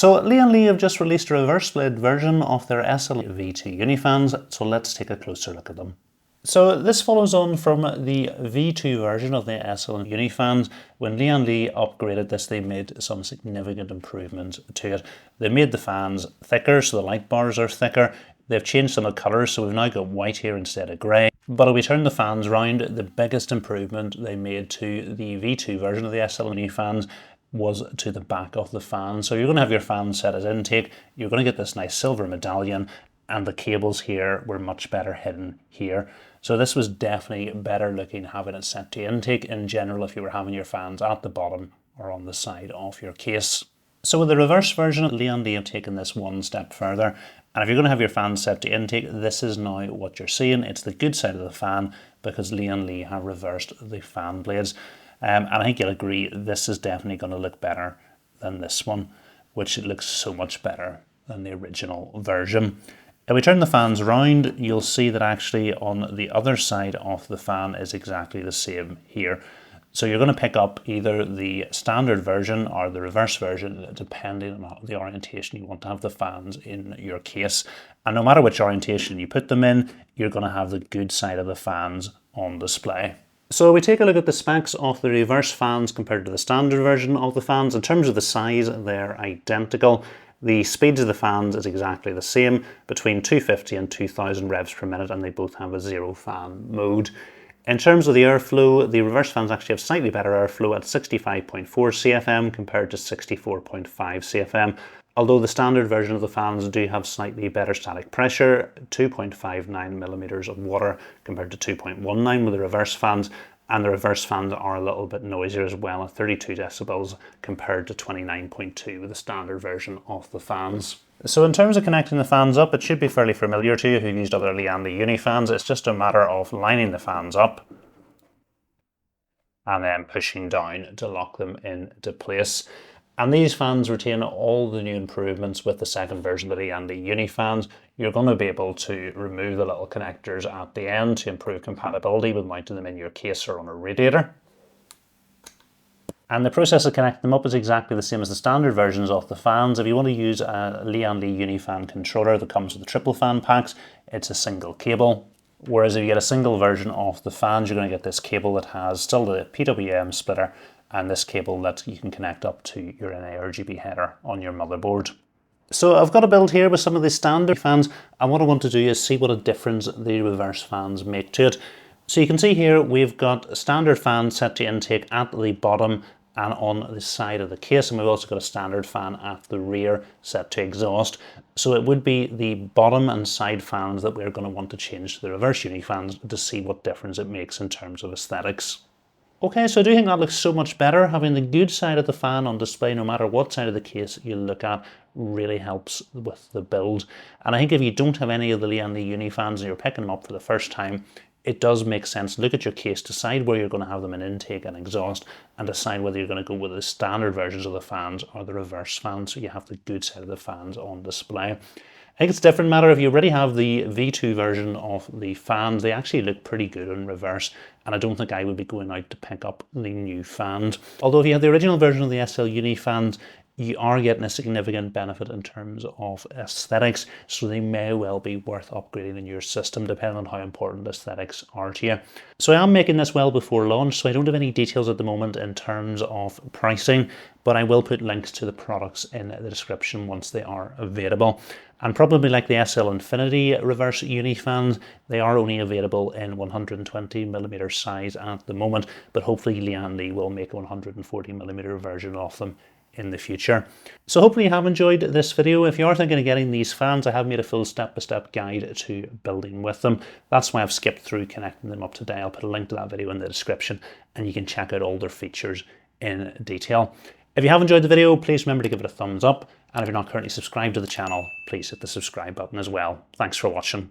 So Lian Li have just released a reverse blade version of their SL V2 Unifans, so let's take a closer look at them. So this follows on from the V2 version of the SL Unifans. When Lian Li upgraded this, they made some significant improvements to it. They made the fans thicker, so the light bars are thicker. They've changed some of the colours, so we've now got white here instead of grey. But if we turn the fans round, the biggest improvement they made to the V2 version of the SL Unifans was to the back of the fan. So you're going to have your fan set as intake, you're going to get this nice silver medallion, and the cables here were much better hidden here. So this was definitely better looking having it set to intake in general if you were having your fans at the bottom or on the side of your case. So with the reverse version, Lian Li have taken this one step further, and if you're going to have your fan set to intake, this is now what you're seeing. It's the good side of the fan because Lian Li have reversed the fan blades. And I think you'll agree this is definitely going to look better than this one, which looks so much better than the original version. If we turn the fans around, you'll see that actually on the other side of the fan is exactly the same here. So you're going to pick up either the standard version or the reverse version, depending on the orientation you want to have the fans in your case. And no matter which orientation you put them in, you're going to have the good side of the fans on display. So we take a look at the specs of the reverse fans compared to the standard version of the fans. In terms of the size, they're identical. The speeds of the fans is exactly the same, between 250 and 2000 revs per minute, and they both have a zero fan mode. In terms of the airflow, the reverse fans actually have slightly better airflow at 65.4 CFM compared to 64.5 CFM. Although the standard version of the fans do have slightly better static pressure, 2.59 millimeters of water compared to 2.19 with the reverse fans, and the reverse fans are a little bit noisier as well at 32 decibels compared to 29.2 with the standard version of the fans. So in terms of connecting the fans up, it should be fairly familiar to you who've used other Lian Li Unifans. It's just a matter of lining the fans up and then pushing down to lock them into place. And these fans retain all the new improvements with the second version of the Lian Li Unifans. You're going to be able to remove the little connectors at the end to improve compatibility with mounting them in your case or on a radiator. And the process of connecting them up is exactly the same as the standard versions of the fans. If you want to use a Lian Li Unifan controller that comes with the triple fan packs, it's a single cable. Whereas if you get a single version of the fans, you're going to get this cable that has still the PWM splitter and this cable that you can connect up to your NA RGB header on your motherboard. So I've got a build here with some of the standard fans, and what I want to do is see what a difference the reverse fans make to it. So you can see here we've got a standard fan set to intake at the bottom and on the side of the case, and we've also got a standard fan at the rear set to exhaust. So it would be the bottom and side fans that we're going to want to change to the reverse Unifans to see what difference it makes in terms of aesthetics. Okay, so I do think that looks so much better. Having the good side of the fan on display, no matter what side of the case you look at, really helps with the build. And I think if you don't have any of the Lian Li Unifans and you're picking them up for the first time, it does make sense. Look at your case, decide where you're going to have them in intake and exhaust, and decide whether you're going to go with the standard versions of the fans or the reverse fans, so you have the good side of the fans on display. I think it's a different matter if you already have the V2 version of the fans. They actually look pretty good in reverse, and I don't think I would be going out to pick up the new fans. Although if you have the original version of the SL Unifans, you are getting a significant benefit in terms of aesthetics, so they may well be worth upgrading in your system depending on how important aesthetics are to you. So I am making this well before launch, so I don't have any details at the moment in terms of pricing, but I will put links to the products in the description once they are available. And probably like the SL Infinity reverse Unifans, they are only available in 120mm size at the moment, but hopefully Lian Li will make a 140mm version of them in the future. So hopefully you have enjoyed this video. If you are thinking of getting these fans, I have made a full step-by-step guide to building with them. That's why I've skipped through connecting them up today. I'll put a link to that video in the description and you can check out all their features in detail. If you have enjoyed the video, please remember to give it a thumbs up, and if you're not currently subscribed to the channel, please hit the subscribe button as well. Thanks for watching.